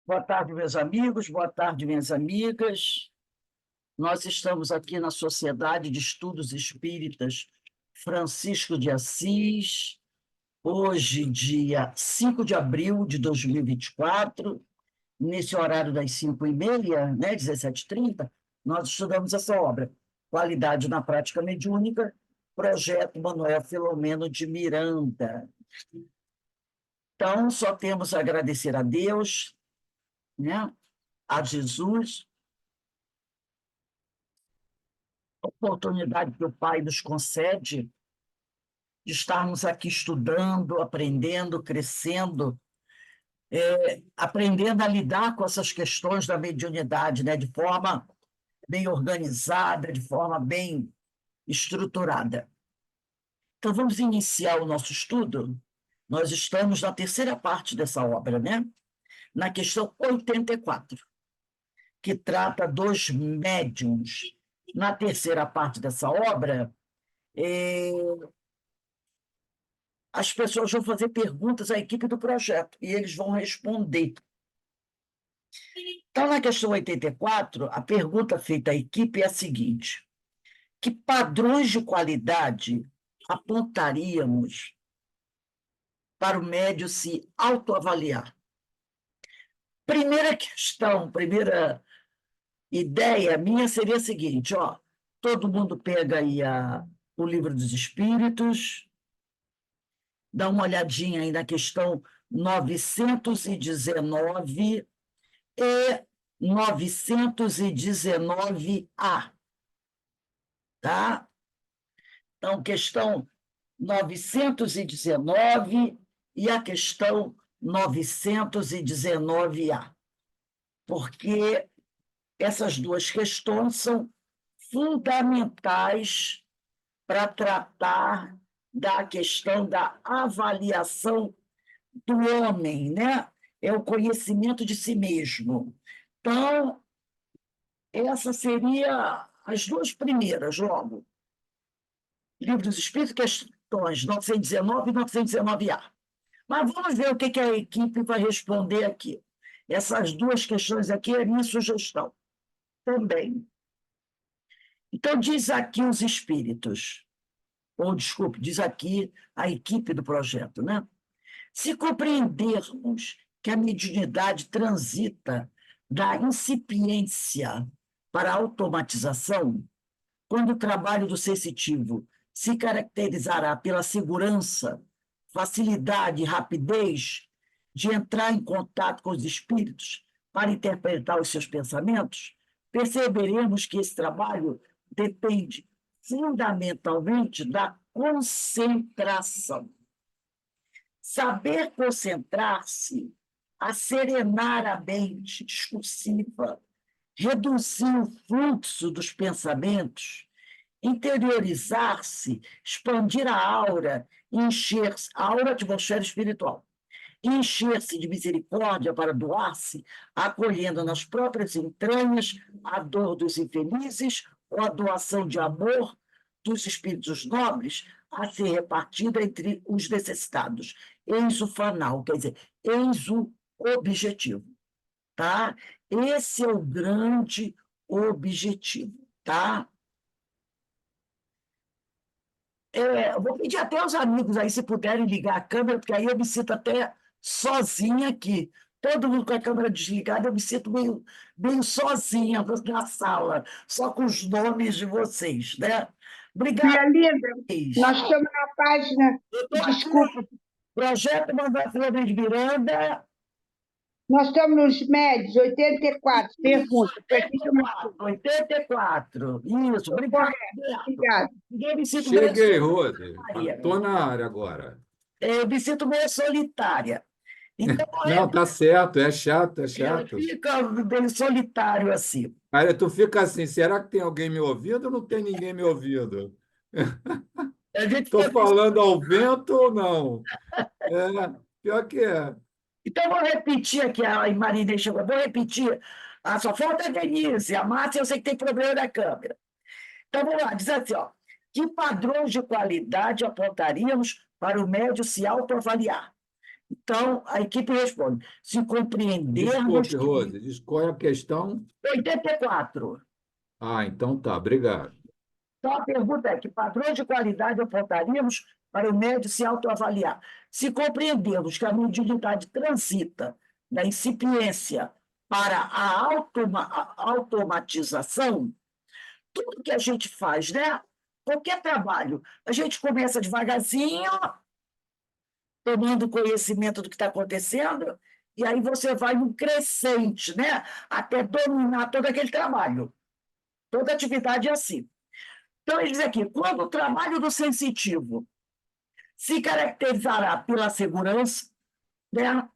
Boa tarde, meus amigos, boa tarde, minhas amigas. Nós estamos aqui na Sociedade de Estudos Espíritas Francisco de Assis, hoje, dia 5 de abril de 2024, nesse horário das 5h30, né, 17h30, nós estudamos essa obra, Qualidade na Prática Mediúnica, projeto Manuel Filomeno de Miranda. Então, só temos a agradecer a Deus, né, a Jesus, a oportunidade que o Pai nos concede de estarmos aqui estudando, aprendendo, crescendo, aprendendo a lidar com essas questões da mediunidade, né, de forma bem organizada, de forma bem estruturada. Então, vamos iniciar o nosso estudo. Nós estamos na terceira parte dessa obra, né? Na questão 84, que trata dos médiuns. Na terceira parte dessa obra, as pessoas vão fazer perguntas à equipe do projeto e eles vão responder. Então, na questão 84, a pergunta feita à equipe é a seguinte: que padrões de qualidade apontaríamos para o médio se autoavaliar? Primeira questão, primeira ideia minha seria a seguinte, ó, todo mundo pega aí o Livro dos Espíritos, dá uma olhadinha aí na questão 919 e 919A, tá? Então, questão 919 e a questão 919A, porque essas duas questões são fundamentais para tratar da questão da avaliação do homem, né? É o conhecimento de si mesmo. Então, essas seriam as duas primeiras, logo. Livro dos Espíritos, questões 919 e 919A. Mas vamos ver o que a equipe vai responder aqui. Essas duas questões aqui é a minha sugestão também. Então, diz aqui os espíritos, ou, desculpe, diz aqui a equipe do projeto, né? Se compreendermos que a mediunidade transita da incipiência para a automatização, quando o trabalho do sensitivo se caracterizará pela segurança, facilidade e rapidez de entrar em contato com os espíritos para interpretar os seus pensamentos, perceberemos que esse trabalho depende fundamentalmente da concentração. Saber concentrar-se, serenar a mente discursiva, reduzir o fluxo dos pensamentos, interiorizar-se, expandir a aura, encher-se, a aura atmosfera espiritual, encher-se de misericórdia para doar-se, acolhendo nas próprias entranhas a dor dos infelizes ou a doação de amor dos espíritos nobres a ser repartida entre os necessitados. Eis o fanal, quer dizer, eis o objetivo, tá? Esse é o grande objetivo, tá? Eu vou pedir até aos amigos aí, se puderem ligar a câmera, porque aí eu me sinto até sozinha aqui. Todo mundo com a câmera desligada, eu me sinto meio sozinha na sala, só com os nomes de vocês, né? Obrigada. Minha linda, nós estamos na página. Desculpa, Projeto Manuel Filomeno de Miranda. nós estamos nos médios, 84. Pergunta. 84. Isso, obrigado. Obrigada. Ninguém me sinto Cheguei, Rose. solitária. Estou na área agora. Eu me sinto meio solitária. Então, Não, tá certo, é chato, é chato. fica meio solitário assim. Aí tu fica assim, será que tem alguém me ouvindo ou não tem ninguém me ouvindo? A gente Estou fica... falando ao vento ou não? Pior que é. Então, vou repetir aqui, a Marinês chegou, vou repetir. Só falta a Denise, a Márcia, eu sei que tem problema na câmera. Então, vamos lá, diz assim, ó, que padrões de qualidade apontaríamos para o médio se autoavaliar? Então, a equipe responde: se compreendermos Desculpe, Rose, diz qual é a questão? 84. Ah, então tá, obrigado. Então, a pergunta é: que padrões de qualidade apontaríamos para o médio se autoavaliar? Se compreendermos que a mediunidade transita da incipiência para a automatização, tudo que a gente faz, né? Qualquer trabalho, a gente começa devagarzinho, tomando conhecimento do que está acontecendo, e aí você vai num crescente, né? Até dominar todo aquele trabalho. Toda atividade é assim. Então, ele diz aqui: quando o trabalho do sensitivo se caracterizará pela segurança, né?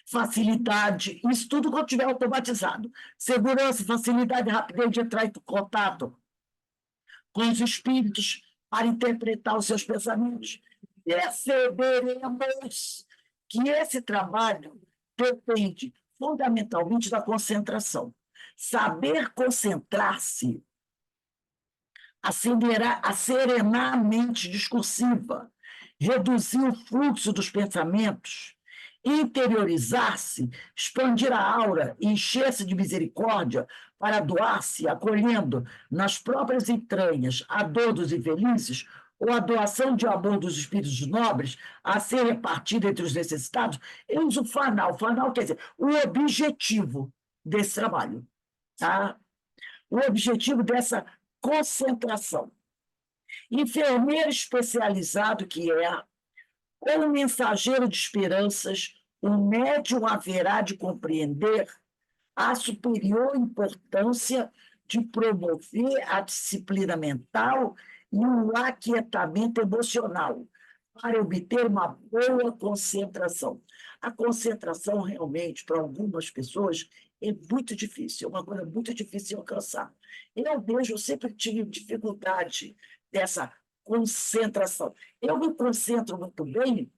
Facilidade, isso tudo quando estiver automatizado. Segurança, facilidade, rapidez de entrar em contato com os espíritos para interpretar os seus pensamentos. Perceberemos que esse trabalho depende fundamentalmente da concentração. Saber concentrar-se, serenar a mente discursiva, reduzir o fluxo dos pensamentos, interiorizar-se, expandir a aura e encher-se de misericórdia para doar-se, acolhendo nas próprias entranhas a dor dos infelizes ou a doação de amor dos espíritos nobres a ser repartida entre os necessitados. Eu uso o fanal. Fanal quer dizer o objetivo desse trabalho. Tá? O objetivo dessa concentração. Enfermeiro especializado que é, ou mensageiro de esperanças, o médium haverá de compreender a superior importância de promover a disciplina mental e o aquietamento emocional para obter uma boa concentração. A concentração, realmente, para algumas pessoas, é muito difícil, é uma coisa muito difícil de alcançar. Eu sempre tive dificuldade dessa concentração. Eu me concentro muito bem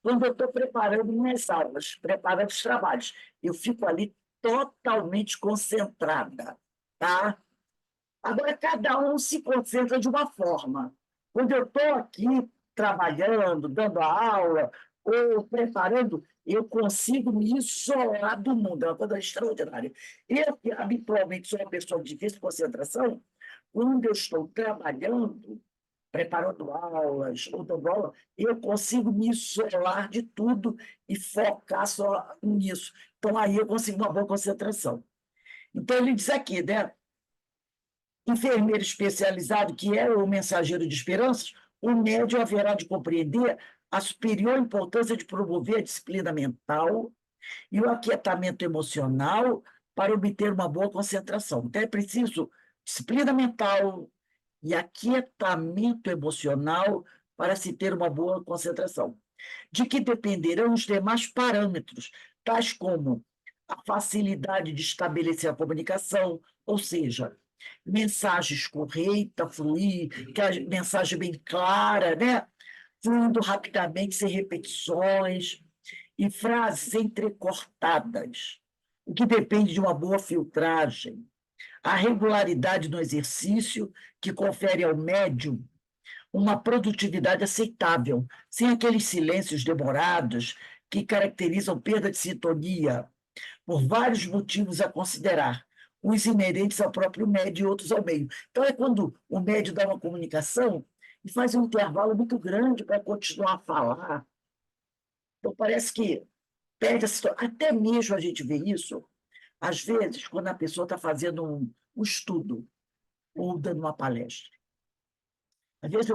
quando eu estou preparando minhas aulas, preparando os trabalhos. Eu fico ali totalmente concentrada, tá? Agora, cada um se concentra de uma forma. Quando eu estou aqui trabalhando, dando a aula, ou preparando, eu consigo me isolar do mundo, é uma coisa extraordinária. Eu, que habitualmente sou uma pessoa de difícil concentração, quando eu estou trabalhando, preparando aulas ou dando aula, eu consigo me isolar de tudo e focar só nisso. Então, aí eu consigo uma boa concentração. Então, ele diz aqui, né? Enfermeiro especializado, que é o mensageiro de esperanças, o médium haverá de compreender a superior importância de promover a disciplina mental e o aquietamento emocional para obter uma boa concentração. Então, é preciso disciplina mental e aquietamento emocional para se ter uma boa concentração. De que dependerão os demais parâmetros, tais como a facilidade de estabelecer a comunicação, ou seja, mensagem escorreita, fluir, que a mensagem bem clara, né? Fluindo rapidamente, sem repetições, e frases entrecortadas, o que depende de uma boa filtragem. A regularidade no exercício, que confere ao médium uma produtividade aceitável, sem aqueles silêncios demorados que caracterizam perda de sintonia, por vários motivos a considerar, uns inerentes ao próprio médio e outros ao meio. Então, é quando o médio dá uma comunicação e faz um intervalo muito grande para continuar a falar. Então, parece que perde a situação. Até mesmo a gente vê isso, às vezes, quando a pessoa está fazendo um estudo ou dando uma palestra. Às vezes,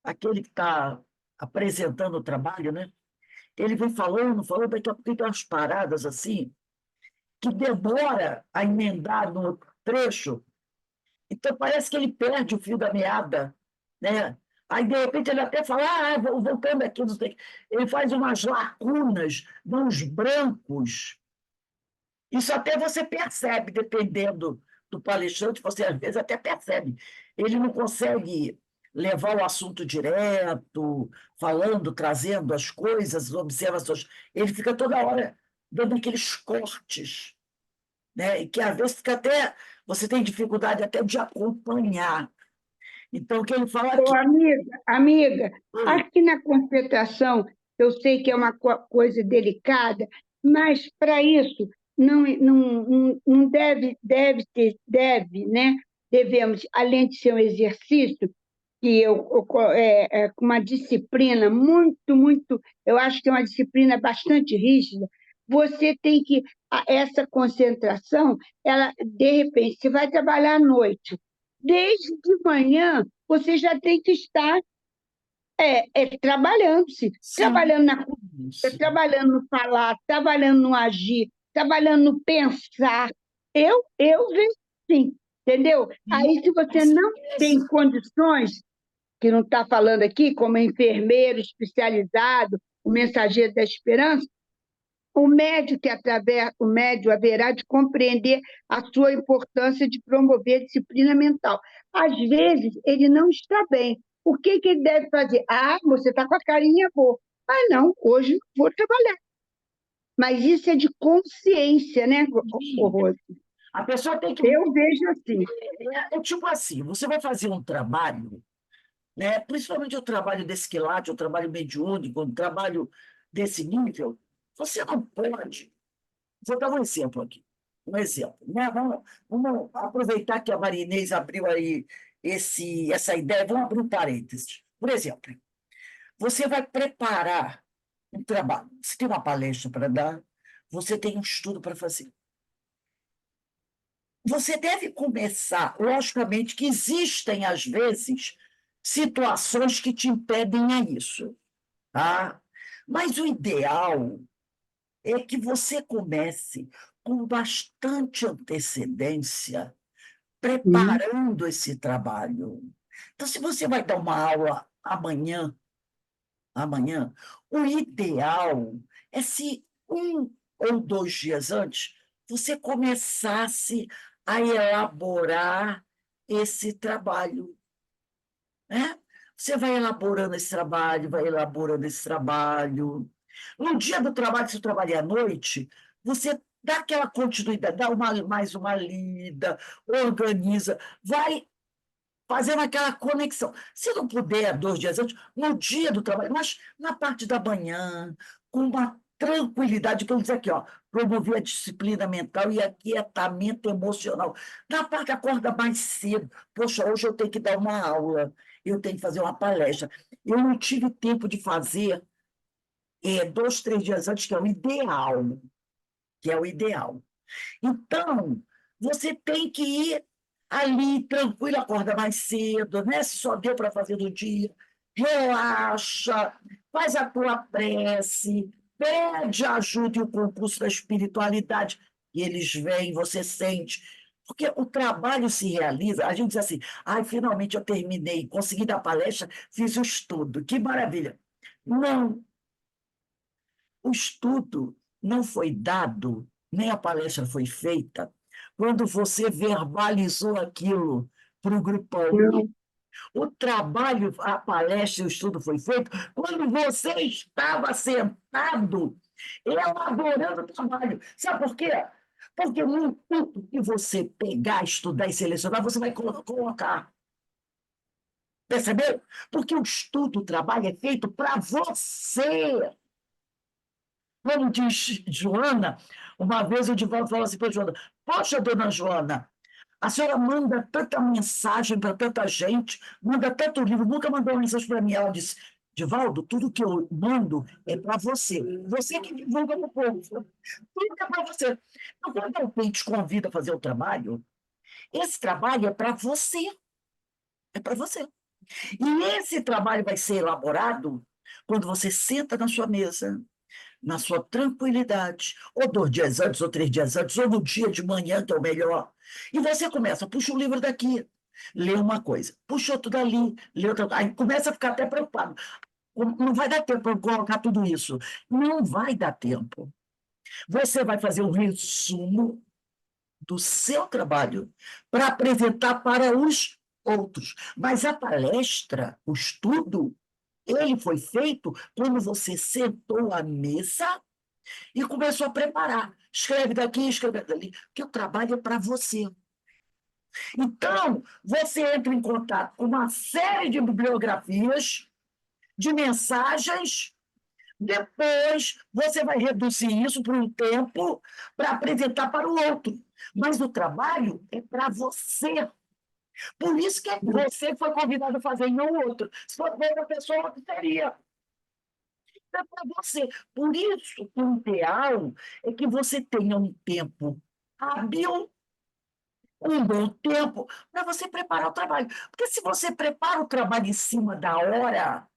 aquele que está apresentando o trabalho, né? Ele vem falando, daqui a pouco tem umas paradas assim, que demora a emendar no trecho, então parece que ele perde o fio da meada, né? Aí, de repente, ele até fala, voltando aqui, não sei, ele faz umas lacunas, uns brancos. Isso até você percebe, dependendo do palestrante, você às vezes até percebe. Ele não consegue levar o assunto direto, falando, trazendo as coisas, as observações. Ele fica toda hora dando aqueles cortes, né? E que às vezes fica até, você tem dificuldade até de acompanhar. Então, o que ele fala Ô, aqui? amiga, Oi. aqui na concentração, eu sei que é uma coisa delicada, mas para isso não né? Devemos, além de ser um exercício, que com uma disciplina muito, eu acho que é uma disciplina bastante rígida, você tem que, essa concentração, ela, de repente, você vai trabalhar à noite. Desde de manhã, você já tem que estar trabalhando-se, Sim, trabalhando na cultura, isso. trabalhando no falar, trabalhando no agir, trabalhando no pensar. Eu vejo sim, entendeu? Sim, Aí, se com você não tem certeza. condições, que não está falando aqui, como enfermeiro especializado, o mensageiro da esperança, o médio haverá de compreender a sua importância de promover a disciplina mental. Às vezes, ele não está bem. O que ele deve fazer? Ah, você está com a carinha boa. Ah, não, hoje não vou trabalhar. Mas isso é de consciência, né, Sim. Rose? A pessoa tem que. Eu vejo assim. É tipo assim: você vai fazer um trabalho, né? Principalmente o trabalho desse quilate, o trabalho mediúnico, o trabalho desse nível, você não pode. Vou dar um exemplo aqui. Um exemplo, né? Vamos aproveitar que a Marinês abriu aí essa ideia, vamos abrir um parênteses. Por exemplo, você vai preparar um trabalho, você tem uma palestra para dar, você tem um estudo para fazer. Você deve começar, logicamente, que existem, às vezes, situações que te impedem a isso, tá? Mas o ideal é que você comece com bastante antecedência, Hum, preparando esse trabalho. Então, se você vai dar uma aula amanhã, o ideal é se 1 ou 2 dias antes você começasse a elaborar esse trabalho, né? Você vai elaborando esse trabalho, vai elaborando esse trabalho. No dia do trabalho, se você trabalha à noite, você dá aquela continuidade, dá mais uma lida, organiza, vai fazendo aquela conexão. Se não puder 2 dias antes, no dia do trabalho, mas na parte da manhã, com uma tranquilidade, que eu dizer aqui, ó, promover a disciplina mental e aquietamento emocional. Na parte, acorda mais cedo. Poxa, hoje eu tenho que dar uma aula, eu tenho que fazer uma palestra. Eu não tive tempo de fazer 2, 3 dias antes, que é o ideal. Então, você tem que ir ali tranquilo, acorda mais cedo, né? Se só deu para fazer no dia, relaxa, faz a tua prece, pede ajuda e o concurso da espiritualidade, e eles vêm, você sente. Porque o trabalho se realiza, a gente diz assim, ai, finalmente eu terminei, consegui dar palestra, fiz o estudo, que maravilha. Não, o estudo não foi dado, nem a palestra foi feita, quando você verbalizou aquilo para o grupão. não. O trabalho, a palestra e o estudo foi feito quando você estava sentado elaborando o trabalho. Sabe por quê? Porque no tudo que você pegar, estudar e selecionar, você vai colocar. Percebeu? Porque o estudo, o trabalho é feito para você. Como diz Joana, uma vez o Divaldo falou assim para a Joana: poxa, dona Joana, a senhora manda tanta mensagem para tanta gente, manda tanto livro, nunca mandou uma mensagem para mim. Ela disse: Divaldo, tudo que eu mando é para você. Você que divulga no povo. Tudo é para você. Então, quando alguém te convida a fazer o trabalho, esse trabalho é para você. É para você. E esse trabalho vai ser elaborado quando você senta na sua mesa, na sua tranquilidade, ou 2 dias antes, ou 3 dias antes, ou no dia de manhã, que é o melhor. E você começa, puxa um livro daqui, lê uma coisa, puxa outro dali, lê outra. Aí começa a ficar até preocupado. Não vai dar tempo para colocar tudo isso. Não vai dar tempo. Você vai fazer um resumo do seu trabalho para apresentar para os outros. Mas a palestra, o estudo, ele foi feito quando você sentou à mesa e começou a preparar. Escreve daqui, escreve dali, porque o trabalho é para você. Então, você entra em contato com uma série de bibliografias, de mensagens, depois você vai reduzir isso por um tempo para apresentar para o outro. Mas o trabalho é para você. Por isso que você foi convidado a fazer e não o outro. Se fosse outra pessoa, não teria. É para você. Por isso, o ideal é que você tenha um tempo hábil, um bom tempo, para você preparar o trabalho. Porque se você prepara o trabalho em cima da hora,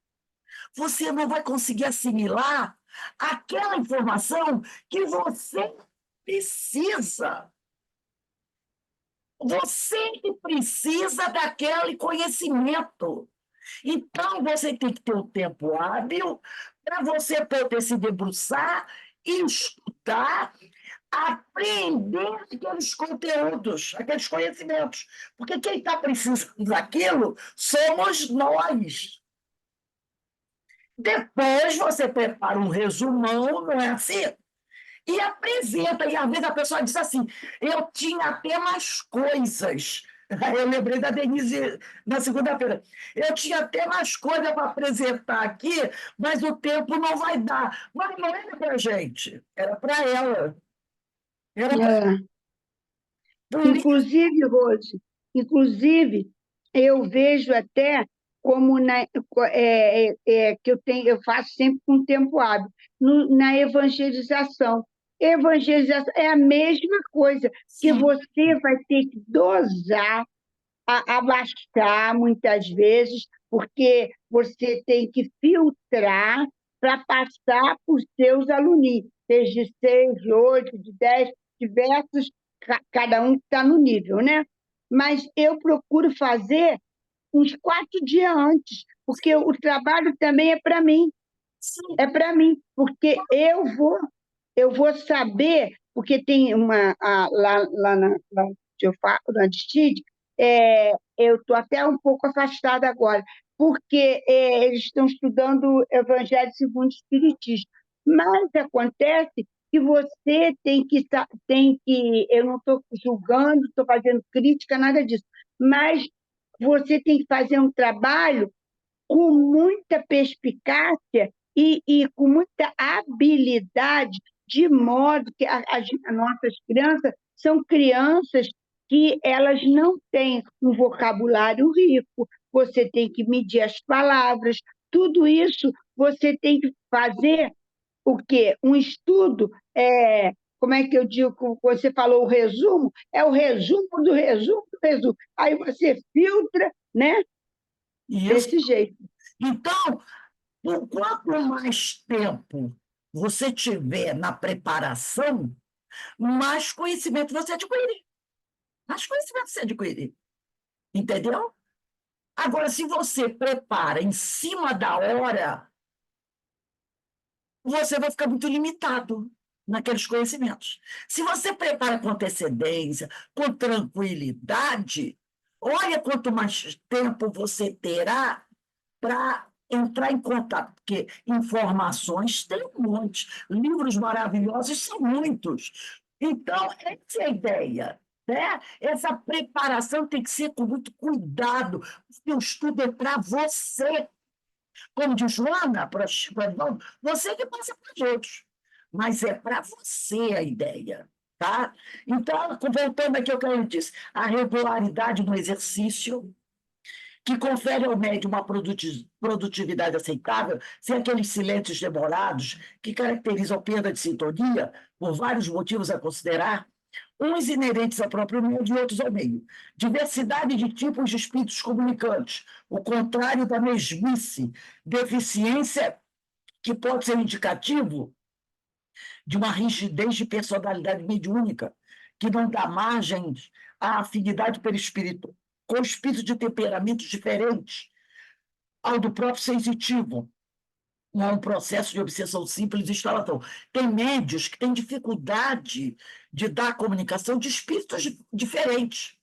você não vai conseguir assimilar aquela informação que você precisa. Você que precisa daquele conhecimento. Então, você tem que ter um tempo hábil para você poder se debruçar e estudar, aprender aqueles conteúdos, aqueles conhecimentos. Porque quem está precisando daquilo somos nós. Depois você prepara um resumão, não é assim? E apresenta, e às vezes a pessoa diz assim, eu tinha até mais coisas. Eu lembrei da Denise na segunda-feira. Eu tinha até mais coisas para apresentar aqui, mas o tempo não vai dar. Mas não era para a gente, era para ela. Era pra... É. Por isso, Inclusive, Rose, inclusive, eu vejo até como que eu faço sempre com tempo hábil, na evangelização. Evangelização é a mesma coisa, que sim, você vai ter que dosar, abaixar muitas vezes, porque você tem que filtrar para passar para os seus alunos, seja de 6, de 8, de 10, diversos, cada um está no nível, né? Mas eu procuro fazer uns 4 dias antes, porque o trabalho também sim. é para mim, porque eu vou saber, porque tem lá onde eu faço, na Distide, eu estou até um pouco afastada agora, porque eles estão estudando Evangelho segundo o Espiritismo. Mas acontece que você eu não estou julgando, estou fazendo crítica, nada disso, mas você tem que fazer um trabalho com muita perspicácia e com muita habilidade, de modo que as nossas crianças são crianças que elas não têm um vocabulário rico, você tem que medir as palavras, tudo isso você tem que fazer o quê? Um estudo, como é que eu digo, como você falou, o resumo, é o resumo do resumo do resumo. Aí você filtra, né? Isso. Desse jeito. Então, quanto mais tempo você tiver na preparação, mais conhecimento você adquire. Mais conhecimento você adquire. Entendeu? Agora, se você prepara em cima da hora, você vai ficar muito limitado naqueles conhecimentos. Se você prepara com antecedência, com tranquilidade, olha quanto mais tempo você terá para entrar em contato, porque informações tem um monte, livros maravilhosos são muitos. Então, essa é a ideia. Né? Essa preparação tem que ser com muito cuidado, porque o estudo é para você. Como diz Joana, você que passa para os outros, mas é para você a ideia. Tá? Então, voltando aqui ao que eu disse, a regularidade no exercício, que confere ao médium uma produtividade aceitável, sem aqueles silêncios demorados que caracterizam a perda de sintonia, por vários motivos a considerar, uns inerentes ao próprio médium e outros ao meio. Diversidade de tipos de espíritos comunicantes, o contrário da mesmice, deficiência que pode ser indicativo de uma rigidez de personalidade mediúnica, que não dá margem à afinidade perispírito, com espírito de temperamentos diferentes ao do próprio sensitivo, não é um processo de obsessão simples de instalação. Tem médios que têm dificuldade de dar comunicação de espíritos diferentes.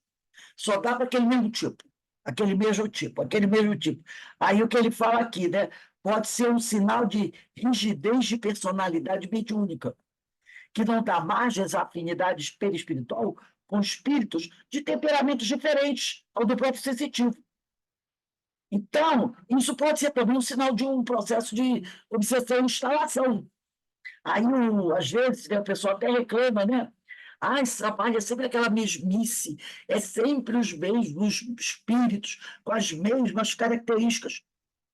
Só dá para aquele mesmo tipo, aquele mesmo tipo, aquele mesmo tipo. Aí o que ele fala aqui, né? Pode ser um sinal de rigidez de personalidade mediúnica, que não dá margens à afinidade perispiritual com espíritos de temperamentos diferentes ao do próprio sensitivo. Então, isso pode ser também um sinal de um processo de obsessão e instalação. Aí, às vezes, né, o pessoal até reclama, né? Ah, esse trabalho é sempre aquela mesmice, é sempre os mesmos espíritos, com as mesmas características.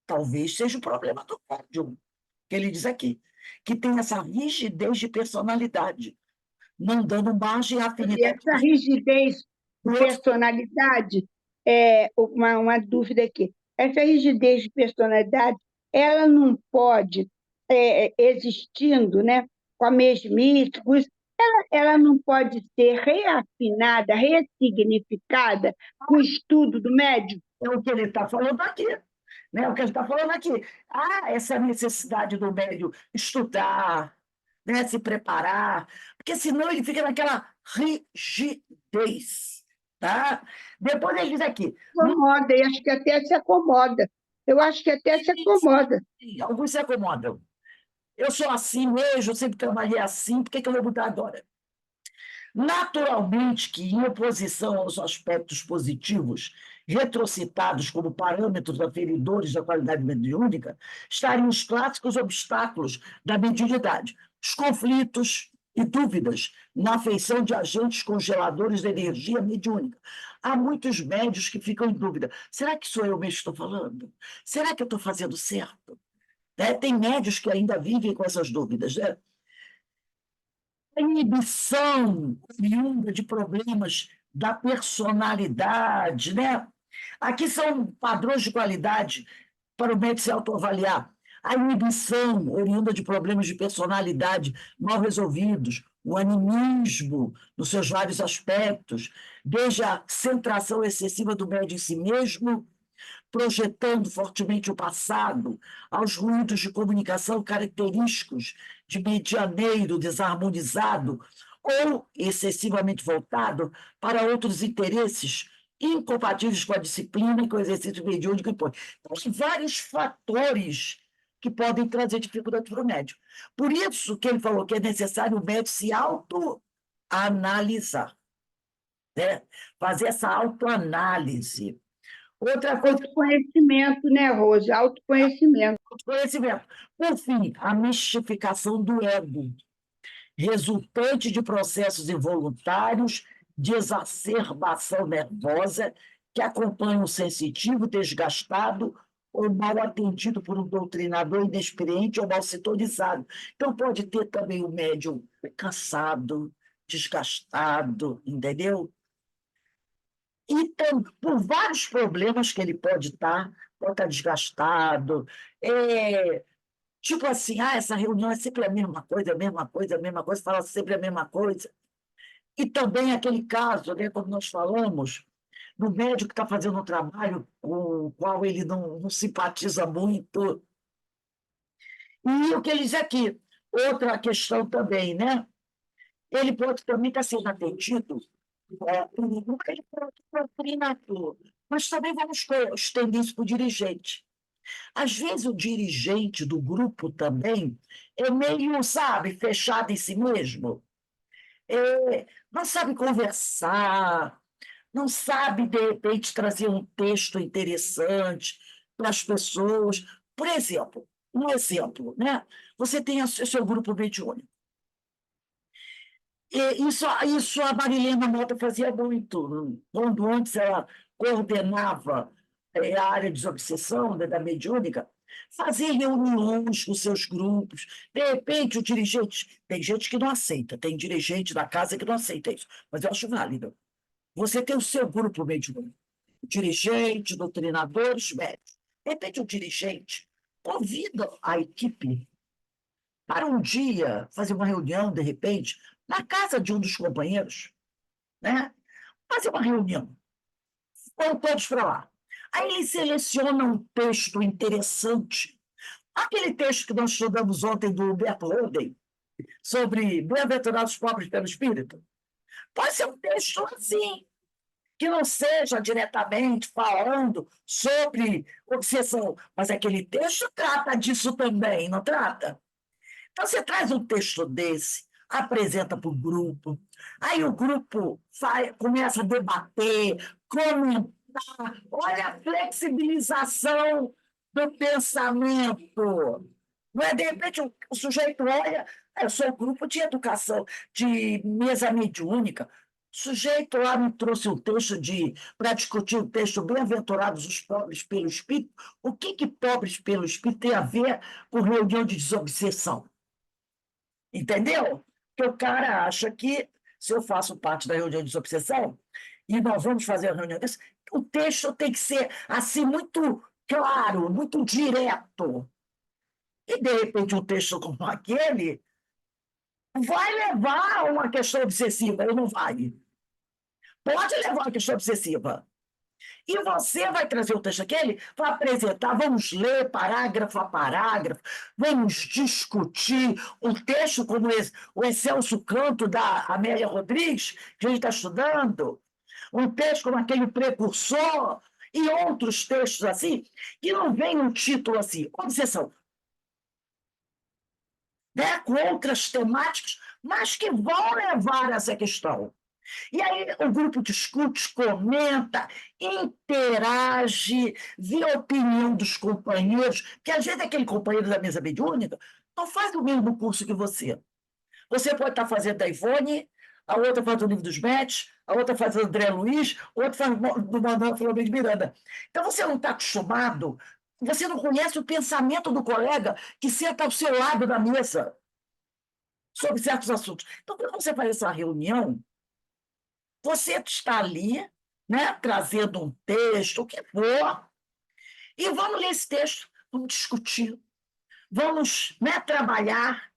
Talvez seja o problema do médium, que ele diz aqui, que tem essa rigidez de personalidade, não dando margem à E afinidade essa rigidez do de outro. personalidade, uma dúvida aqui. Essa rigidez de personalidade, ela não pode, existindo, né, com a mesmice, com isso, ela não pode ser reafinada, ressignificada com o estudo do médium? É o que ele está falando aqui. Né? O que ele está falando aqui. Ah, essa necessidade do médium estudar, né? Se preparar, porque senão ele fica naquela rigidez. Tá? Depois ele diz aqui, Acomoda, e acho que até se acomoda. Eu acho que até se acomoda. alguns se acomodam. Eu sou assim mesmo, eu sempre trabalhei assim, por que eu vou mudar agora? Naturalmente que, em oposição aos aspectos positivos, retrocitados como parâmetros aferidores da qualidade mediúnica, estariam os clássicos obstáculos da mediunidade, os conflitos e dúvidas na afeição de agentes congeladores da energia mediúnica. Há muitos médios que ficam em dúvida. Será que sou eu mesmo que estou falando? Será que eu estou fazendo certo? Né? Tem médios que ainda vivem com essas dúvidas, né? A inibição oriunda de problemas da personalidade, né? Aqui são padrões de qualidade para o médico se autoavaliar. A inibição oriunda de problemas de personalidade mal resolvidos, o animismo nos seus vários aspectos, desde a centração excessiva do médico em si mesmo, projetando fortemente o passado, aos ruídos de comunicação característicos de medianeiro desarmonizado ou excessivamente voltado para outros interesses incompatíveis com a disciplina e com o exercício mediúnico impõe. Então, tem vários fatores que podem trazer dificuldade para o médium. Por isso que ele falou que é necessário o médium se autoanalisar, né? Fazer essa autoanálise. Outra coisa, Autoconhecimento, né, Rose? Autoconhecimento. conhecimento. Por fim, a mistificação do ego, resultante de processos involuntários de exacerbação nervosa que acompanham o sensitivo desgastado ou mal atendido por um doutrinador inexperiente ou mal sintonizado. Então, pode ter também o médium cansado, desgastado, entendeu? E por vários problemas que ele pode estar desgastado, tipo assim, essa reunião é sempre a mesma coisa, a mesma coisa, a mesma coisa, fala sempre a mesma coisa. E também aquele caso, né, como nós falamos, do médico que está fazendo um trabalho com o qual ele não simpatiza muito. E o que ele diz aqui, outra questão também, né? Ele pode também estar sendo atendido por um treinador, mas também vamos estender isso para o dirigente. Às vezes o dirigente do grupo também é meio, sabe, fechado em si mesmo, não sabe conversar, não sabe, de repente, trazer um texto interessante para as pessoas. Por exemplo, um exemplo, né? Você tem o seu grupo mediúnico. Isso a Marilena Mota fazia muito. Quando antes ela coordenava a área de desobsessão da mediúnica, fazia reuniões com seus grupos. De repente, o dirigente. Tem gente que não aceita, tem dirigente da casa que não aceita isso, mas eu acho válido. Você tem o seu grupo mediúnico, dirigente, doutrinadores, médicos. De repente, o dirigente convida a equipe para um dia fazer uma reunião, de repente, na casa de um dos companheiros, né? Fazer uma reunião. Vão todos para lá. Aí ele seleciona um texto interessante. Aquele texto que nós estudamos ontem do Humberto Holden, sobre bem-aventurados pobres pelo espírito, pode ser um texto assim, que não seja diretamente falando sobre obsessão, mas aquele texto trata disso também, não trata? Então, você traz um texto desse, apresenta para o grupo, aí o grupo começa a debater, comentar, olha a flexibilização do pensamento. Não é, de repente, o sujeito olha, eu sou um grupo de educação, de mesa mediúnica, o sujeito lá me trouxe um texto para discutir o texto Bem-aventurados os pobres pelo Espírito. O que pobres pelo Espírito tem a ver com reunião de desobsessão? Entendeu? Porque o cara acha que, se eu faço parte da reunião de desobsessão, e nós vamos fazer a reunião desse, o texto tem que ser assim, muito claro, muito direto. E, de repente, um texto como aquele vai levar a uma questão obsessiva, ou não vai? Pode levar a uma questão obsessiva. E você vai trazer o texto aquele, vai apresentar, vamos ler parágrafo a parágrafo, vamos discutir o texto como o Excelso Canto da Amélia Rodrigues, que a gente está estudando, um texto como aquele Precursor, e outros textos assim, que não vem um título assim, obsessão, né? Com outras temáticas, mas que vão levar a essa questão. E aí o grupo discute, comenta, interage, vê a opinião dos companheiros, que às vezes aquele companheiro da mesa mediúnica não faz o mesmo curso que você. Você pode estar fazendo da Ivone, a outra faz o livro dos Métis, a outra faz o André Luiz, a outra faz do Manuel Filomeno de Miranda. Então você não está acostumado, você não conhece o pensamento do colega que senta ao seu lado da mesa sobre certos assuntos. Então, quando você faz essa reunião, você está ali, né, trazendo um texto, o que for, e vamos ler esse texto, vamos discutir, vamos, né, trabalhar,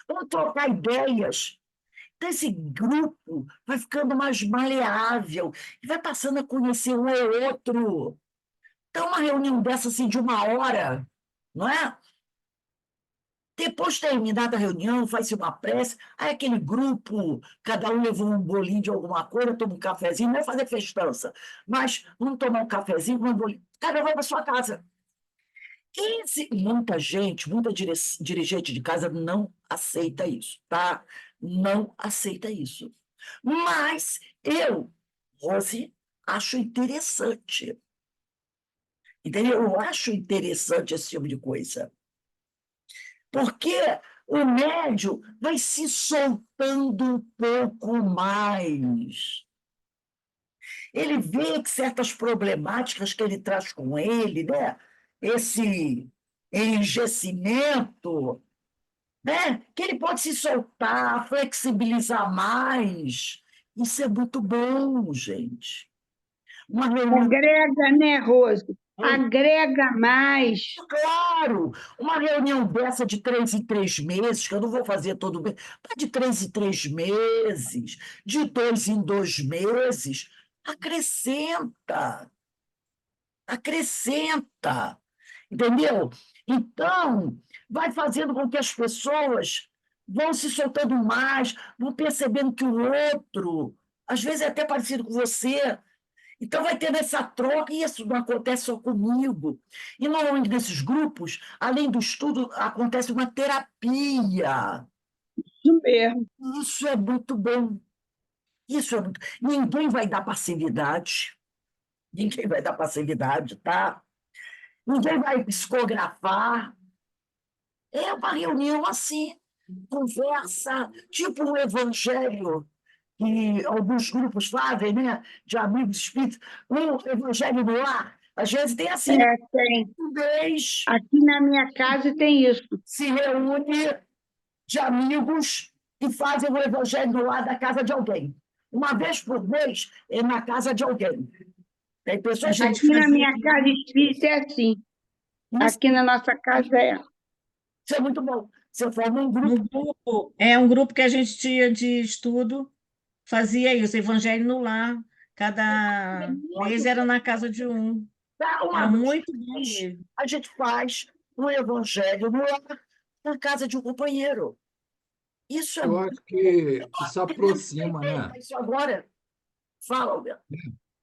vamos trocar ideias. Então, esse grupo vai ficando mais maleável e vai passando a conhecer um ao outro. Então, uma reunião dessa assim, de 1 hora, não é? Depois terminada a reunião, faz-se uma prece, aí aquele grupo, cada um levou um bolinho de alguma coisa, toma um cafezinho, não é fazer festança, mas vamos tomar um cafezinho, um bolinho, cada um vai para sua casa. Muita gente, muita dirigente de casa não aceita isso, tá? Não aceita isso. Mas eu, Rose, acho interessante. Entendeu? Eu acho interessante esse tipo de coisa. Porque o médium vai se soltando um pouco mais. Ele vê que certas problemáticas que ele traz com ele, né? Esse enrijecimento, né? Que ele pode se soltar, flexibilizar mais. Isso é muito bom, gente. Uma reunião. Agrega, né, Rose? Agrega mais. Claro, uma reunião dessa de 3 em 3 meses, que eu não vou fazer todo mês, mas de 3 em 3 meses, de 2 em 2 meses, acrescenta, acrescenta, entendeu? Então, vai fazendo com que as pessoas vão se soltando mais, vão percebendo que o outro, às vezes é até parecido com você, então, vai tendo essa troca, e isso não acontece só comigo. E, normalmente, nesses grupos, além do estudo, acontece uma terapia. Isso mesmo. Isso é muito bom. Isso é muito... Ninguém vai dar passividade. Ninguém vai dar passividade, tá? Ninguém vai psicografar. É uma reunião assim, conversa, tipo um evangelho que alguns grupos fazem, né, de amigos espíritos, um evangelho no lar. Às vezes tem assim, É, tem. um mês Aqui na minha casa tem isso. se reúne de amigos e fazem o evangelho no lar da casa de alguém. Uma vez por mês é na casa de alguém. Tem pessoas que Aqui na minha casa espírita é assim. Aqui na nossa casa é. isso é muito bom. Você forma um No grupo. grupo, é um grupo que a gente tinha de estudo, fazia isso, Evangelho no Lar. Cada mês era na casa de um. Tá? Era Uma vez muito por bom mês, mesmo. a gente faz um evangelho no lar, na casa de um companheiro. Isso é Eu muito acho que isso bom. aproxima, né? Isso agora. Fala, Alberto.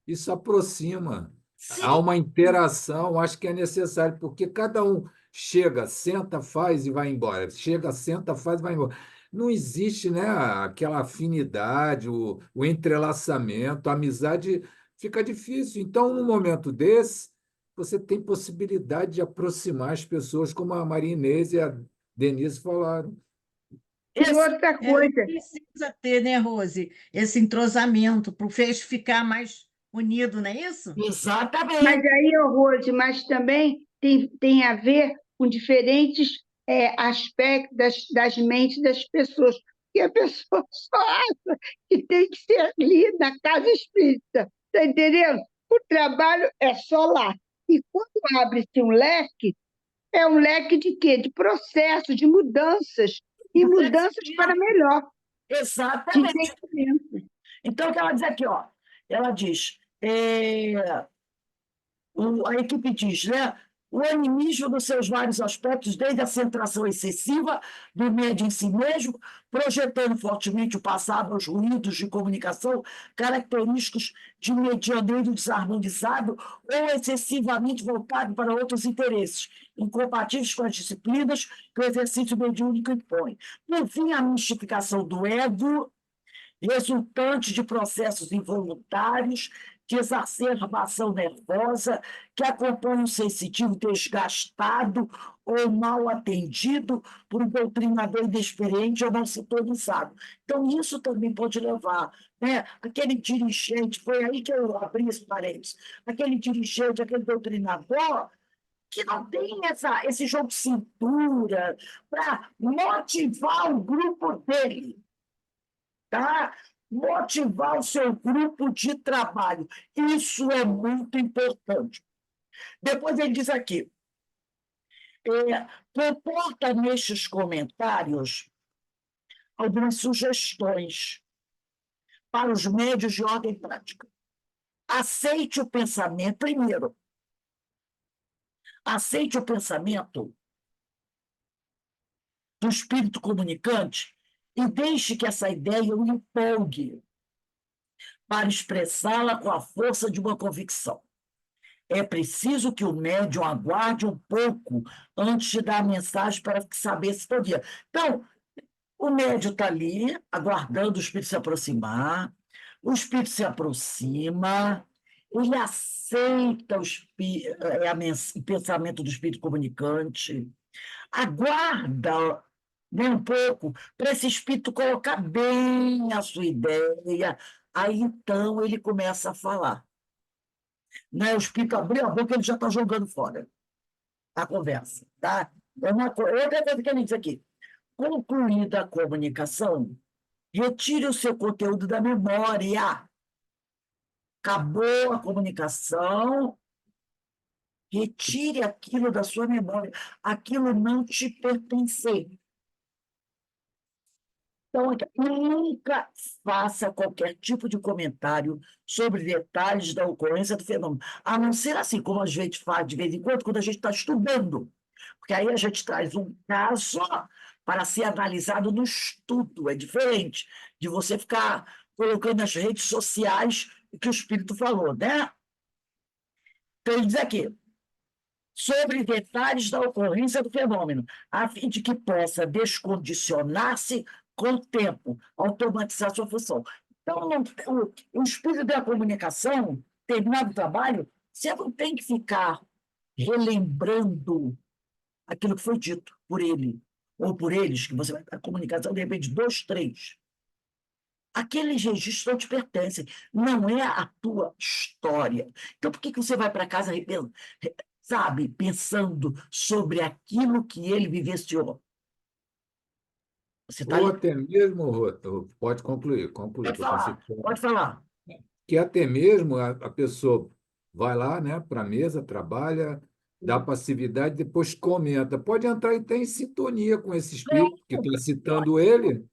Isso aproxima. Há Sim, uma interação, acho que é necessário, porque cada um chega, senta, faz e vai embora. Chega, senta, faz e vai embora. não existe, né, aquela afinidade, o entrelaçamento, a amizade fica difícil. Então, num momento desse, você tem possibilidade de aproximar as pessoas, como a Maria Inês e a Denise falaram. E Esse, outra É, coisa, precisa ter, né, Rose, esse entrosamento para o feixe ficar mais unido, não é isso? mas exatamente, aí, ô, Rose, mas também tem a ver com diferentes aspectos das mentes das pessoas. Porque a pessoa só acha que tem que ser ali na casa espírita, está entendendo? O trabalho é só lá. E quando abre-se um leque, é um leque de quê? De processos, de mudanças, e do mudanças para crescimento, melhor, de exatamente. entendimento. Então, o que ela diz aqui, ó, ela diz, a equipe diz, né? O animismo nos seus vários aspectos, desde a centração excessiva do médio em si mesmo, projetando fortemente o passado aos ruídos de comunicação característicos de medianeiro desarmonizado ou excessivamente voltado para outros interesses, incompatíveis com as disciplinas que o exercício mediúnico impõe. Por fim, a mistificação do ego, resultante de processos involuntários de exacerbação nervosa que acompanham o sensitivo desgastado ou mal atendido por um doutrinador inexperiente ou não sintonizado. Então, isso também pode levar, né? Aquele dirigente, foi aí que eu abri esse parênteses, aquele dirigente, aquele doutrinador que não tem esse jogo de cintura para motivar o grupo dele, tá? Motivar o seu grupo de trabalho. Isso é muito importante. Depois ele diz aqui, comporta nestes comentários algumas sugestões para os médios de ordem prática. Aceite o pensamento, primeiro, aceite o pensamento do espírito comunicante e deixe que essa ideia o empolgue para expressá-la com a força de uma convicção. É preciso que o médium aguarde um pouco antes de dar a mensagem para saber se podia. Então, o médium está ali, aguardando o espírito se aproximar, o espírito se aproxima, ele aceita o pensamento do espírito comunicante, aguarda, né, um pouco para esse espírito colocar bem a sua ideia, aí então ele começa a falar. Né? O espírito abriu a boca, ele já está jogando fora a conversa. Tá? Outra coisa que ele diz aqui. Concluída a comunicação, retire o seu conteúdo da memória. Acabou a comunicação, retire aquilo da sua memória. Aquilo não te pertence. Então, nunca faça qualquer tipo de comentário sobre detalhes da ocorrência do fenômeno, a não ser assim, como a gente faz de vez em quando a gente está estudando, porque aí a gente traz um caso para ser analisado no estudo, é diferente de você ficar colocando nas redes sociais o que o espírito falou, né? Então, ele diz aqui, sobre detalhes da ocorrência do fenômeno, a fim de que possa descondicionar-se com o tempo, automatizar sua função. Então, o espírito da comunicação, terminado o trabalho, você não tem que ficar relembrando aquilo que foi dito por ele, ou por eles, que você vai ter a comunicação, de repente, 2, 3. Aqueles registros não te pertencem, não é a tua história. Então, por que você vai para casa, sabe, pensando sobre aquilo que ele vivenciou? Você está Ou ali. até mesmo, Rô, pode concluir, concluir, Pode que eu pensei falar, que pode falar. que até mesmo a pessoa vai lá, né, para a mesa, trabalha, dá passividade, depois comenta. Pode entrar e ter em sintonia com esse espírito que está citando ele.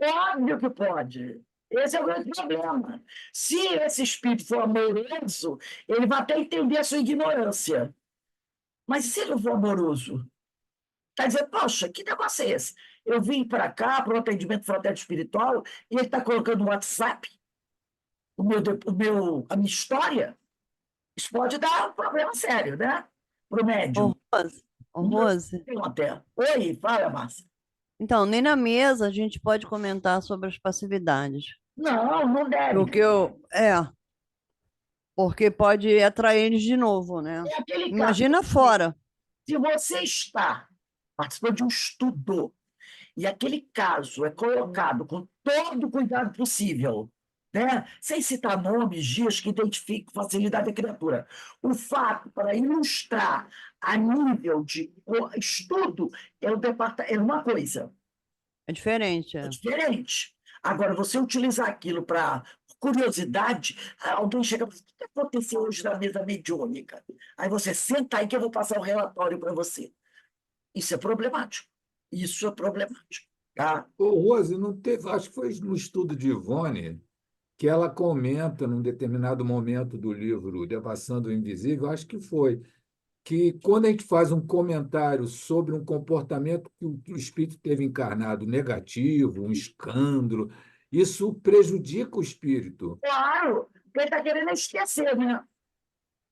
Óbvio que pode. Esse é o grande problema. Se esse espírito for amoroso, ele vai até entender a sua ignorância. Mas e se ele não for amoroso? Está dizendo, poxa, que negócio é esse? Eu vim para cá, para o atendimento fraterno espiritual, e ele está colocando no WhatsApp a minha história. Isso pode dar um problema sério, né? Para o Ô, médium. Rose, ô, Rose, Até. Oi, fala, Márcia. Então, nem na mesa a gente pode comentar sobre as passividades. Não, não deve. Porque porque pode atrair eles de novo, né? É aquele caso. Imagina fora. Se você está participando de um estudo e aquele caso é colocado com todo o cuidado possível, né? Sem citar nomes, dias que identifiquem facilidade da criatura, o fato para ilustrar a nível de estudo é uma coisa. É diferente. É diferente. Agora, você utilizar aquilo para curiosidade, alguém chega e fala, o que aconteceu hoje na mesa mediúnica? Aí você senta aí que eu vou passar o relatório para você. Isso é problemático. Isso é problemático. Tá? Ô, Rose, não teve, acho que foi no estudo de Ivone que ela comenta num determinado momento do livro Devassando o Invisível, acho que foi, que quando a gente faz um comentário sobre um comportamento que o espírito teve encarnado negativo, um escândalo, isso prejudica o espírito. Claro, porque ele está querendo esquecer, né?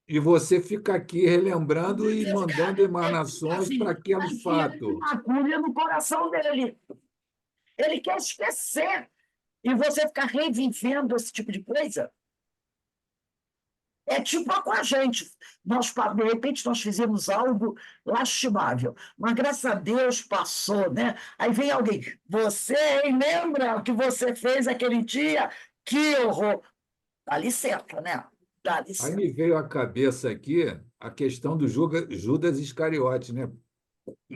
E você fica aqui relembrando e mandando emanações Assim, para aquele enfia fato. uma agulha no coração dele. Ele quer esquecer. E você ficar revivendo esse tipo de coisa. É tipo com a gente. De repente, nós fizemos algo lastimável, mas graças a Deus passou, né? Aí vem alguém, você hein, lembra o que você fez aquele dia? Que horror! Dá licença, né? Dá Aí licença. me veio à cabeça aqui a questão do Judas Iscariote, né?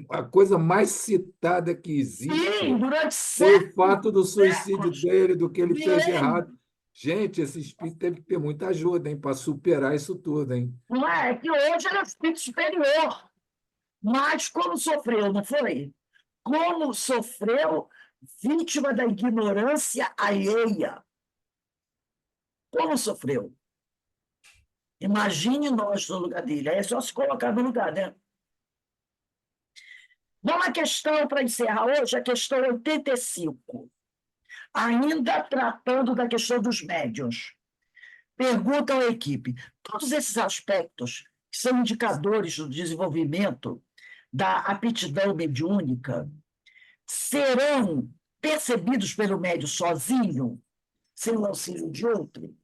A coisa mais citada que existe Sim, durante foi o fato do suicídio séculos, dele, do que ele fez de milênios, errado. Gente, esse espírito teve que ter muita ajuda, hein, para superar isso tudo, hein? não é? É que hoje ele é espírito superior, mas como sofreu, não foi? Como sofreu vítima da ignorância alheia. Como sofreu? Imagine nós no lugar dele. Aí é só se colocar no lugar, né? Vamos à questão, para encerrar hoje, a questão 85. Ainda tratando da questão dos médiuns. Pergunta à equipe: todos esses aspectos que são indicadores do desenvolvimento da aptidão mediúnica serão percebidos pelo médium sozinho, sem o auxílio de outro?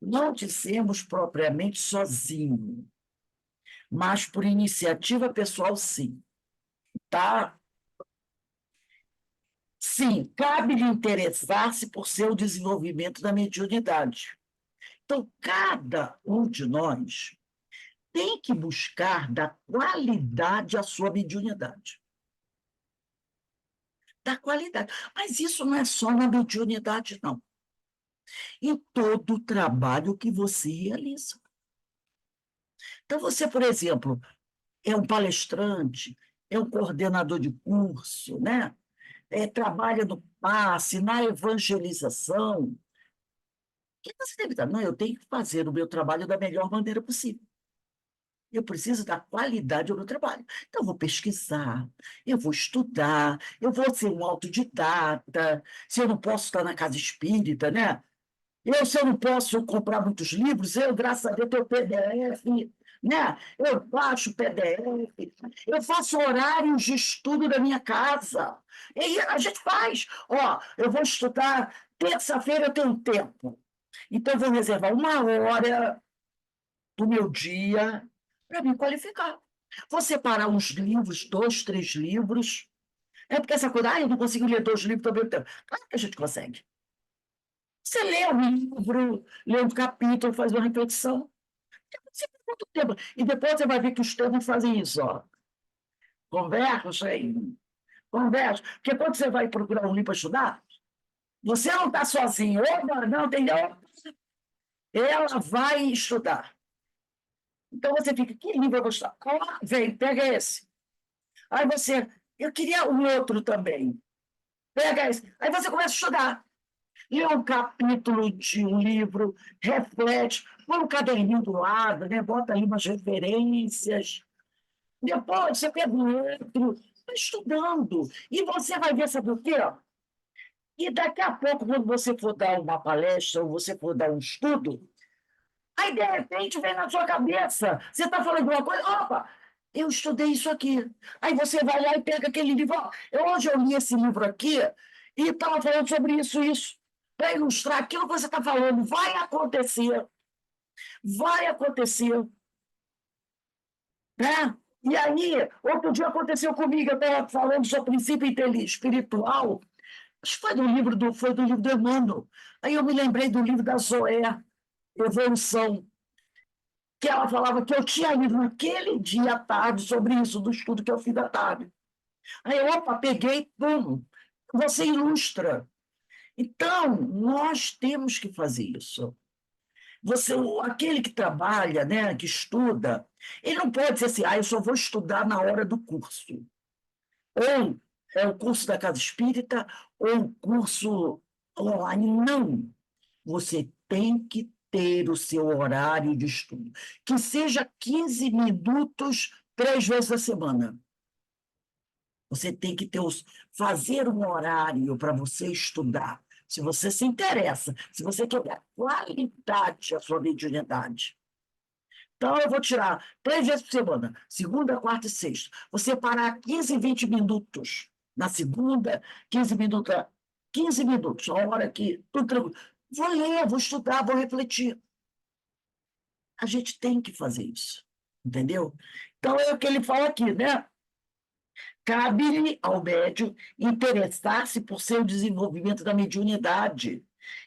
Não dissemos propriamente sozinho, mas por iniciativa pessoal, sim. Tá? Sim, cabe-lhe interessar-se por seu desenvolvimento da mediunidade. Então, cada um de nós tem que buscar dar qualidade à sua mediunidade. Dar qualidade. Mas isso não é só na mediunidade, não. Em todo o trabalho que você realiza. Então, você, por exemplo, é um palestrante, é um coordenador de curso, né? Trabalha no passe, na evangelização. O que você deve dar? Não, eu tenho que fazer o meu trabalho da melhor maneira possível. Eu preciso dar qualidade ao meu trabalho. Então, eu vou pesquisar, eu vou estudar, eu vou ser um autodidata. Se eu não posso estar na casa espírita, né? Se eu não posso comprar muitos livros, graças a Deus, tenho PDF, né? Eu baixo PDF, eu faço horários de estudo da minha casa. E a gente faz. Ó, eu vou estudar, terça-feira eu tenho tempo. Então, eu vou reservar 1 hora do meu dia para me qualificar. Vou separar uns livros, 2, 3 livros. É porque essa coisa, eu não consigo ler 2 livros ao mesmo tempo. Claro que a gente consegue. Você lê um livro, lê um capítulo, faz uma reflexão. Você pergunta o tema. E depois você vai ver que os temas fazem isso. Ó. Conversa, conversa. Porque quando você vai procurar um livro para estudar, você não está sozinho. Opa, não, entendeu? Ela vai estudar. Então você fica, que livro eu vou estudar? Vem, pega esse. Aí você, eu queria um outro também. Pega esse. Aí você começa a estudar. Lê um capítulo de um livro, reflete, põe um caderninho do lado, né? Bota aí umas referências. Depois você pega um outro, vai estudando. E você vai ver, sabe o quê? E daqui a pouco, quando você for dar uma palestra ou você for dar um estudo, aí, de repente, vem na sua cabeça. Você está falando de uma coisa, opa, eu estudei isso aqui. Aí você vai lá e pega aquele livro. Ó, hoje eu li esse livro aqui e estava falando sobre isso. Para ilustrar aquilo que você está falando. Vai acontecer. Vai acontecer. Né? E aí, outro dia aconteceu comigo, eu estava falando sobre princípio espiritual. Acho que foi do livro do Emmanuel. Aí eu me lembrei do livro da Zoé, Evolução, que ela falava que eu tinha lido naquele dia à tarde sobre isso, do estudo que eu fiz à tarde. Aí, opa, peguei, pum, você ilustra. Então, nós temos que fazer isso. Aquele que trabalha, né, que estuda, ele não pode dizer assim, eu só vou estudar na hora do curso. Ou é o curso da Casa Espírita, ou o curso online. Não. Você tem que ter o seu horário de estudo, que seja 15 minutos 3 vezes a semana. Você tem que fazer um horário para você estudar, se você se interessa, se você quer dar qualidade à sua mediunidade. Então, eu vou tirar 3 vezes por semana, segunda, quarta e sexta. Você parar 15, 20 minutos na segunda, 15 minutos, a hora que tudo tranquilo. Vou ler, vou estudar, vou refletir. A gente tem que fazer isso, entendeu? Então, é o que ele fala aqui, né? Cabe-lhe ao médium interessar-se por seu desenvolvimento da mediunidade.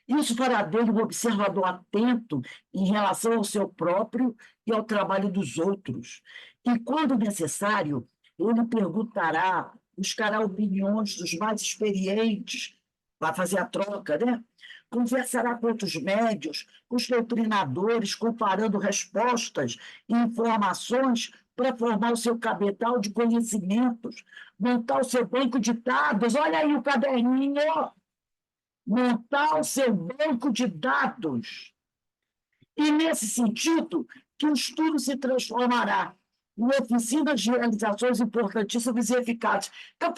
Isso fará dele um observador atento em relação ao seu próprio e ao trabalho dos outros. E, quando necessário, ele perguntará, buscará opiniões dos mais experientes, vai fazer a troca, né? Conversará com outros médios, com os doutrinadores, comparando respostas e informações para formar o seu capital de conhecimentos, montar o seu banco de dados. Olha aí o caderninho, montar o seu banco de dados. E, nesse sentido, que o estudo se transformará em oficinas de realizações importantíssimas e eficazes. Então,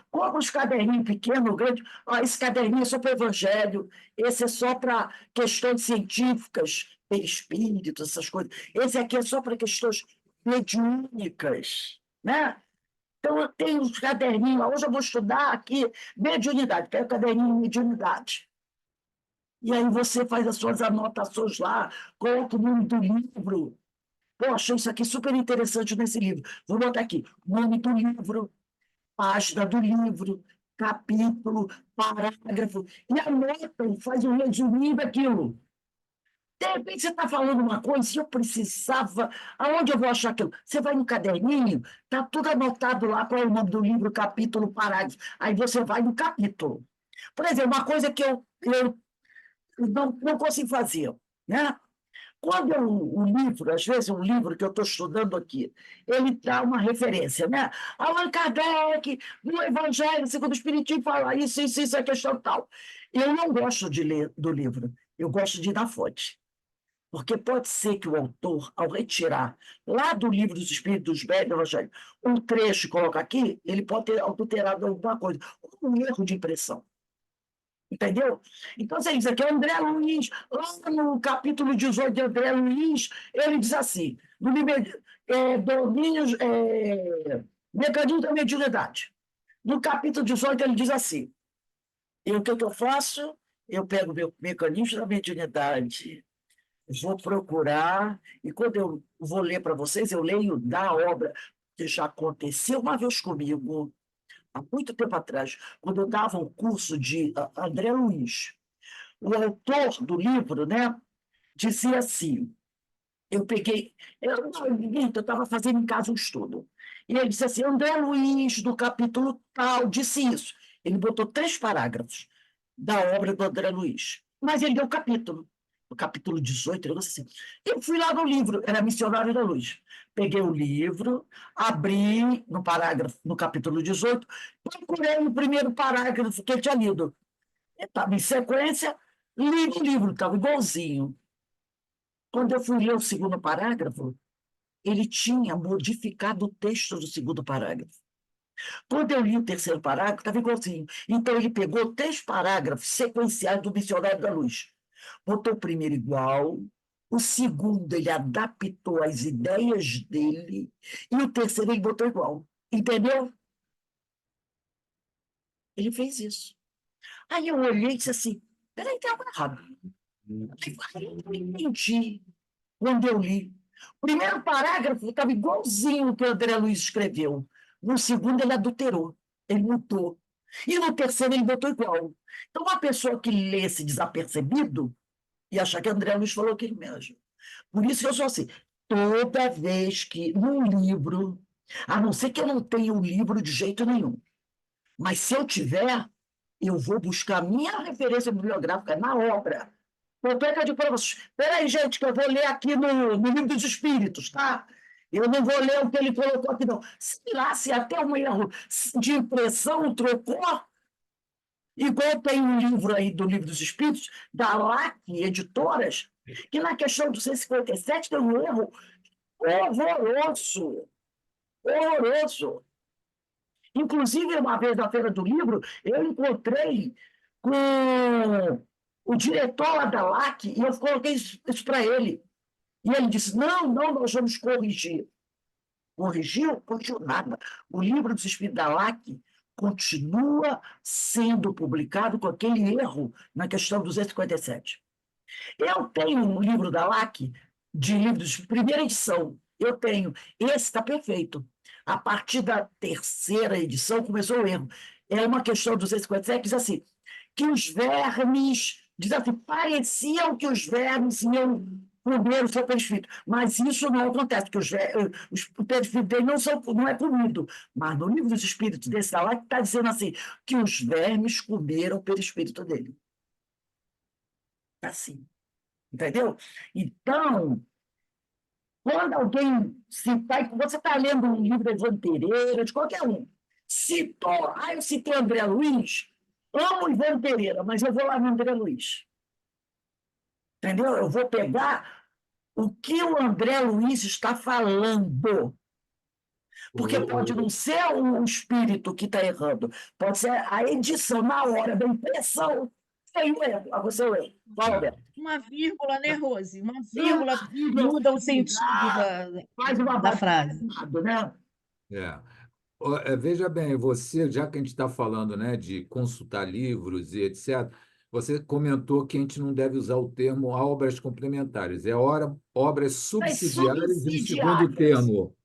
compra os caderninhos pequenos, grandes. Esse caderninho é só para o evangelho, esse é só para questões científicas, espíritos, essas coisas. Esse aqui é só para questões mediúnicas, né? Então, eu tenho os caderninhos. Hoje eu vou estudar aqui mediunidade. Pega o caderninho de mediunidade. E aí você faz as suas anotações lá, coloca o nome do livro. Poxa, isso aqui é super interessante nesse livro. Vou botar aqui, nome do livro, página do livro, capítulo, parágrafo, e anota, faz um resuminho daquilo. De repente você está falando uma coisa, se eu precisava, aonde eu vou achar aquilo? Você vai no caderninho, está tudo anotado lá, qual é o nome do livro, capítulo, parágrafo. Aí você vai no capítulo. Por exemplo, uma coisa que eu não consigo fazer, né? Quando o livro, às vezes um livro que eu estou estudando aqui, ele dá uma referência, né? Allan Kardec, no Evangelho segundo o Espiritismo, fala isso é questão tal. Eu não gosto de ler do livro, eu gosto de ir na fonte. Porque pode ser que o autor, ao retirar lá do livro dos Espíritos dos Médiuns do Evangelho, um trecho e colocar aqui, ele pode ter alterado alguma coisa, um erro de impressão. Entendeu? Então, você diz aqui, André Luiz, lá no capítulo 18 de André Luiz, ele diz assim, no mecanismo da mediunidade. No capítulo 18, ele diz assim, o que eu faço? Eu pego o meu mecanismo da mediunidade, vou procurar, e quando eu vou ler para vocês, eu leio da obra, que já aconteceu uma vez comigo, há muito tempo atrás, quando eu dava um curso de André Luiz. O autor do livro, né, dizia assim, eu estava fazendo em casa um estudo, e ele disse assim, André Luiz, do capítulo tal, disse isso. Ele botou 3 parágrafos da obra do André Luiz, mas ele deu o capítulo 18, eu assim. Eu fui lá no livro, era Missionário da Luz. Peguei o livro, abri no capítulo 18, procurei o primeiro parágrafo que eu tinha lido. Estava em sequência, li o livro, estava igualzinho. Quando eu fui ler o segundo parágrafo, ele tinha modificado o texto do segundo parágrafo. Quando eu li o terceiro parágrafo, estava igualzinho. Então, ele pegou 3 parágrafos sequenciais do Missionário da Luz. Botou o primeiro igual, O segundo, ele adaptou as ideias dele, e o terceiro, ele botou igual. Entendeu? Ele fez isso. Aí eu olhei e disse assim, peraí, tem algo errado. Aí eu não entendi quando eu li. O primeiro parágrafo estava igualzinho o que o André Luiz escreveu. No segundo, ele adulterou, ele mudou. E no terceiro, ele botou igual. Então, uma pessoa que lesse desapercebido ia achar que André Luiz falou aquilo mesmo. Por isso que eu sou assim, toda vez que num livro, a não ser que eu não tenha um livro de jeito nenhum, mas se eu tiver, eu vou buscar minha referência bibliográfica na obra. Vou pegar de prova. Espera aí, gente, que eu vou ler aqui no Livro dos Espíritos, tá? Eu não vou ler o que ele colocou aqui, não. Se lá, se até um erro de impressão trocou, igual tem um livro aí do Livro dos Espíritos, da LAC Editoras, que na questão do 157 tem um erro horroroso. Horroroso. Inclusive, uma vez na Feira do Livro, eu encontrei com o diretor lá da LAC e eu coloquei isso para ele. E ele disse, não, nós vamos corrigir. Corrigiu? Corrigiu nada. O Livro dos Espíritos da LAC continua sendo publicado com aquele erro na questão 257. Eu tenho um livro da LAC, de livros de primeira edição. Eu tenho. Esse está perfeito. A partir da terceira edição começou o erro. É uma questão 257, diz assim, que os vermes, diz assim, pareciam que os vermes iam comer o seu perispírito, mas isso não acontece, porque o perispírito dele não é comido. Mas no livro dos espíritos desse da LAC está dizendo assim, que os vermes comeram o perispírito dele. Está assim. Entendeu? Então, quando alguém citar, você está lendo um livro de Ivan Pereira, de qualquer um, citou, eu citei André Luiz, amo Ivan Pereira, mas eu vou lá no André Luiz. Entendeu? Eu vou pegar o que o André Luiz está falando. Porque pode não ser o espírito que está errando, pode ser a edição, na hora da impressão, tem o erro, você o erro. Fala, Alberto. Uma vírgula, né, Rose? Uma vírgula vírgula muda o sentido faz uma da frase. né? É. Veja bem, você, já que a gente está falando, né, de consultar livros e etc., você comentou que a gente não deve usar o termo obras complementares, obras subsidiárias em segundo termo.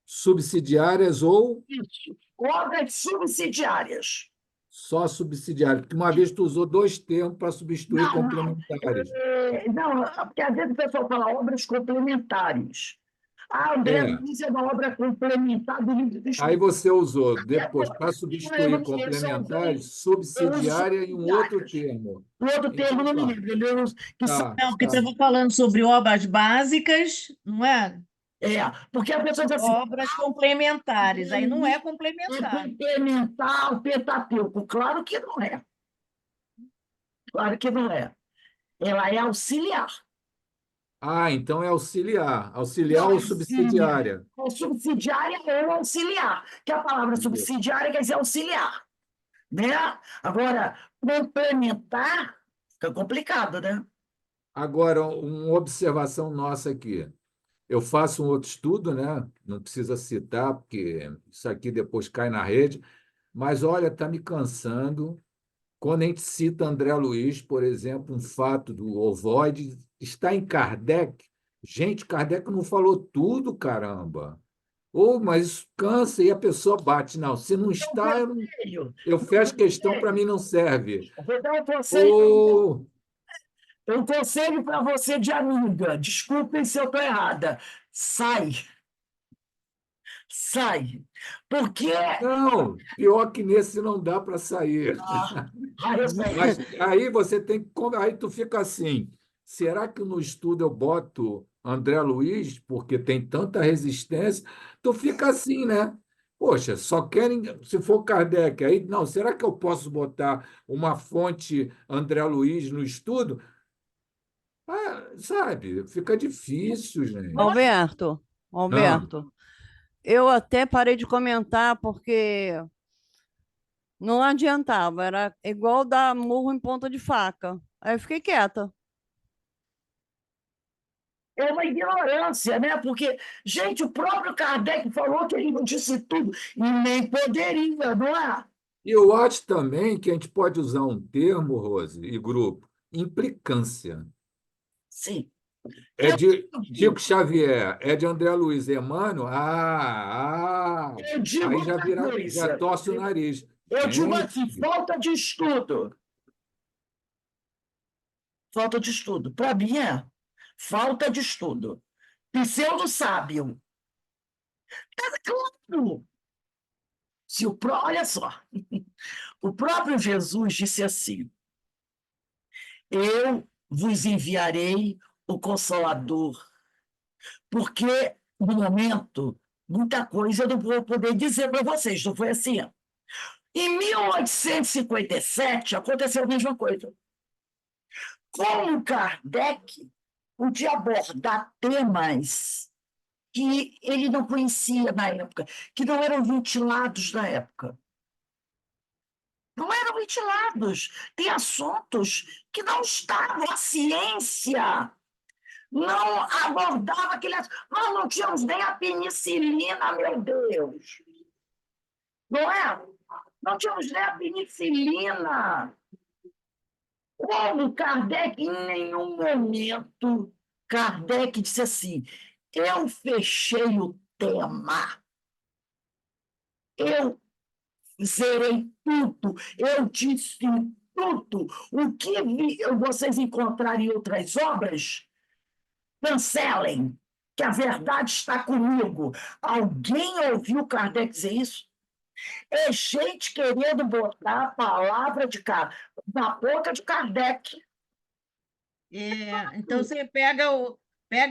Subsidiárias ou Isso. Obras subsidiárias. só subsidiárias? Porque uma vez tu usou dois termos para substituir complementares. Não, porque às vezes o pessoal fala obras complementares. André Luiz é uma obra complementar do livro dos Aí Espíritos. você usou, depois, para substituir complementares, subsidiária e um outro termo. O outro termo não me Então, lembro. Ele usa, que são, Não, porque você estava falando sobre obras básicas, não é? porque a pessoa diz assim, Obras complementares, aí não é é complementar. complementar o Pentateuco. Claro que não é. Claro que não é. Ela é auxiliar. então é auxiliar. Auxiliar ou subsidiária? É subsidiária ou auxiliar, que a palavra Entendeu? subsidiária quer dizer auxiliar. Né? Agora, complementar fica complicado, né? Agora, uma observação nossa aqui. Eu faço um outro estudo, né? Não precisa citar, porque isso aqui depois cai na rede, mas olha, está me cansando. Quando a gente cita André Luiz, por exemplo, um fato do ovoide, está em Kardec. Gente, Kardec não falou tudo, caramba. Mas isso cansa e a pessoa bate. Não, se não está, eu fecho questão, para mim não serve. Vou dar um conselho. Um conselho para você de amiga. Desculpem se eu estou errada. Sai. Sai. Porque. Não, pior que nesse não dá para sair. Eu sei. Mas aí você tem que. Aí tu fica assim. Será que no estudo eu boto André Luiz, porque tem tanta resistência? Tu fica assim, né? Poxa, só querem. Se for Kardec, aí não, será que eu posso botar uma fonte André Luiz no estudo? Sabe, fica difícil, gente. Alberto, eu até parei de comentar porque não adiantava, era igual dar murro em ponta de faca. Aí eu fiquei quieta. é uma ignorância, né? Porque, gente, o próprio Kardec falou que ele não disse tudo, e nem poderia, não é? E eu acho também que a gente pode usar um termo, Rose, e grupo, implicância. Sim. É Eu de Chico digo, Xavier, é de André Luiz Emmanuel. eu digo Aí já outra vira, já coisa. torce o nariz. Eu digo Gente, assim, falta de estudo. Falta de estudo. Para mim é falta de estudo. Pseudo-sábio. É claro. Olha só, o próprio Jesus disse assim: eu vos enviarei o Consolador, porque no momento, muita coisa eu não vou poder dizer para vocês, não foi assim? Em 1857 aconteceu a mesma coisa. Como Kardec podia abordar temas que ele não conhecia na época, que não eram ventilados na época. Não eram ventilados. Tem assuntos que não estavam, a ciência não abordava aquele assunto. Nós não tínhamos nem a penicilina, meu Deus. Não é? Não tínhamos nem a penicilina. Como Kardec, em nenhum momento, Kardec disse assim: eu fechei o tema, eu zerei tudo, eu disse tudo. O que vocês encontrarem em outras obras, cancelem, que a verdade está comigo. Alguém ouviu Kardec dizer isso? É gente querendo botar a palavra na boca de Kardec. Então, você pega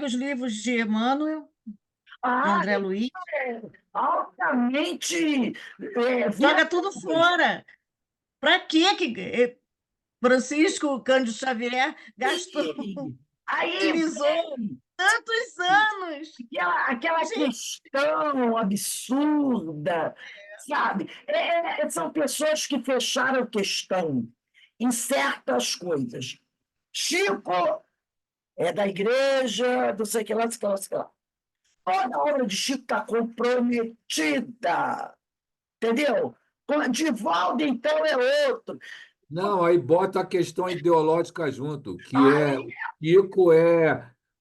os livros de Emmanuel, de Ah, André Luiz, é altamente joga tudo viajados. fora. Para que Francisco Cândido Xavier gastou, Aí utilizou vem tantos anos? aquela Gente, questão absurda, sabe? São pessoas que fecharam questão em certas coisas. Chico é da igreja, não sei o que lá, não sei o que lá, não sei o que lá. Toda a obra de Chico está comprometida, entendeu? Divaldo, então, é outro. não, aí bota a questão ideológica junto, que é Aí, o Chico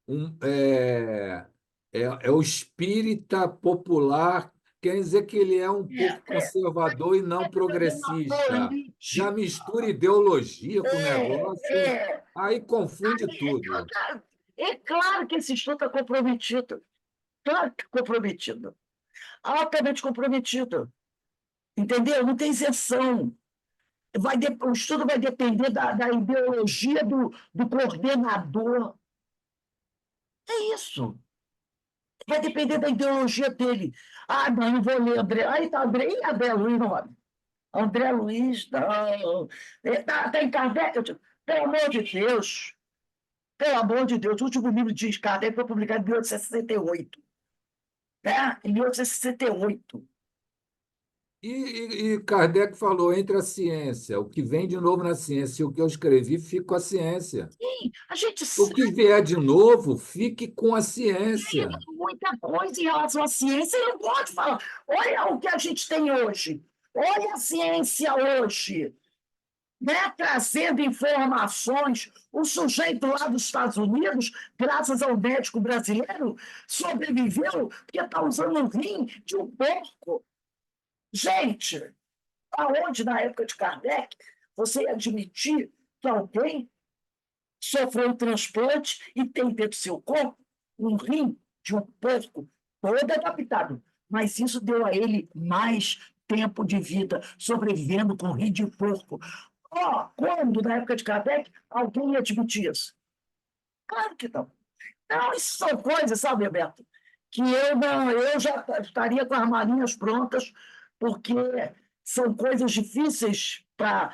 um, é, é o espírita popular, quer dizer que ele é um pouco conservador e não progressista. Já política. mistura ideologia com o negócio, É. aí confunde tudo. É claro que esse estudo está comprometido. Claro que comprometido. Altamente comprometido. Entendeu? Não tem isenção. O estudo vai depender da ideologia do coordenador. É isso. Vai depender da ideologia dele. Ah, não vou ler André. Aí está André Luiz, não olha. André Luiz, não. Está em Kardec. Eu digo, pelo amor de Deus. Pelo amor de Deus. O último livro de Kardec foi publicado em 1868. Né? Em 1868. E Kardec falou entre a ciência, o que vem de novo na ciência e o que eu escrevi, fica com a ciência. Sim, a gente O que vier de novo, fique com a ciência. muita coisa em relação à ciência, eu não pode falar. Olha o que a gente tem hoje. Olha a ciência hoje, né? Trazendo informações. O sujeito lá dos Estados Unidos, graças ao médico brasileiro, sobreviveu porque está usando o rim de um porco. Gente, aonde na época de Kardec você ia admitir que alguém sofreu um transplante e tem dentro do seu corpo um rim de um porco todo adaptado. Mas isso deu a ele mais tempo de vida, sobrevivendo com rim de porco. Quando, na época de Kardec, alguém ia admitir isso? Claro que não. Não, isso são coisas, sabe, Roberto, que eu já estaria com as malinhas prontas, porque são coisas difíceis para.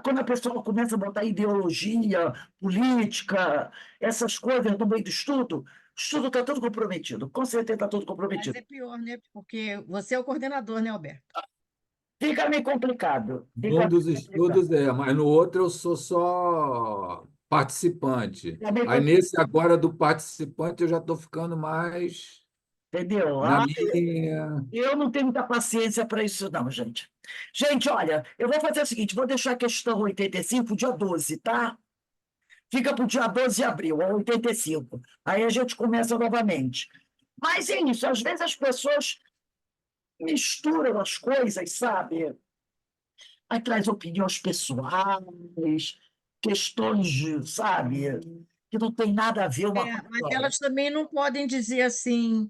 Quando a pessoa começa a botar ideologia, política, essas coisas no meio do estudo, o estudo está todo comprometido, com certeza está todo mas comprometido. é pior, né? Porque você é o coordenador, né, Alberto? Fica meio complicado. Num Fica dos meio complicado. estudos é, mas no outro eu sou só participante. Também Aí, vou- nesse agora do participante, eu já estou ficando mais Entendeu? na minha. Eu não tenho muita paciência para isso, não, gente. Gente, olha, eu vou fazer o seguinte: vou deixar a questão 85, dia 12, tá? Fica para o dia 12 de abril, é 85. Aí a gente começa novamente. Mas é isso, às vezes as pessoas misturam as coisas, sabe? Aí traz opiniões pessoais, questões, sabe? Que não tem nada a ver uma com Mas a outra. elas também não podem dizer assim,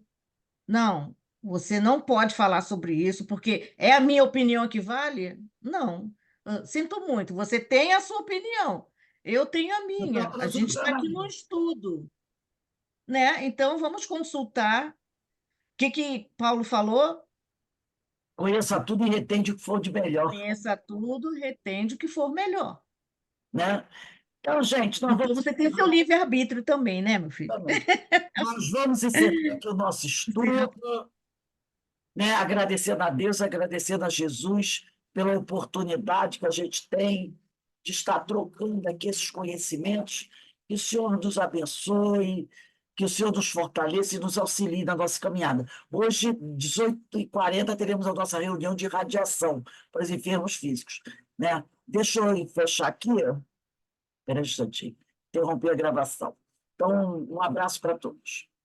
não, você não pode falar sobre isso, porque é a minha opinião que vale? Não. Sinto muito, você tem a sua opinião, eu tenho a minha. A gente está aqui no estudo, né? Então vamos consultar. O que Paulo falou? Conheça tudo e retende o que for de melhor, Pensa tudo, retende o que for melhor. né? Então, gente, nós Então vamos você tem seu livre-arbítrio também, né, meu filho? também. Nós vamos encerrar aqui o nosso estudo, né? Agradecendo a Deus, agradecendo a Jesus pela oportunidade que a gente tem de estar trocando aqui esses conhecimentos. Que o Senhor nos abençoe, que o Senhor nos fortaleça e nos auxilie na nossa caminhada. Hoje, 18h40, teremos a nossa reunião de radiação para os enfermos físicos, né? Deixa eu fechar aqui, espera um instantinho, interromper a gravação. Então, um abraço para todos.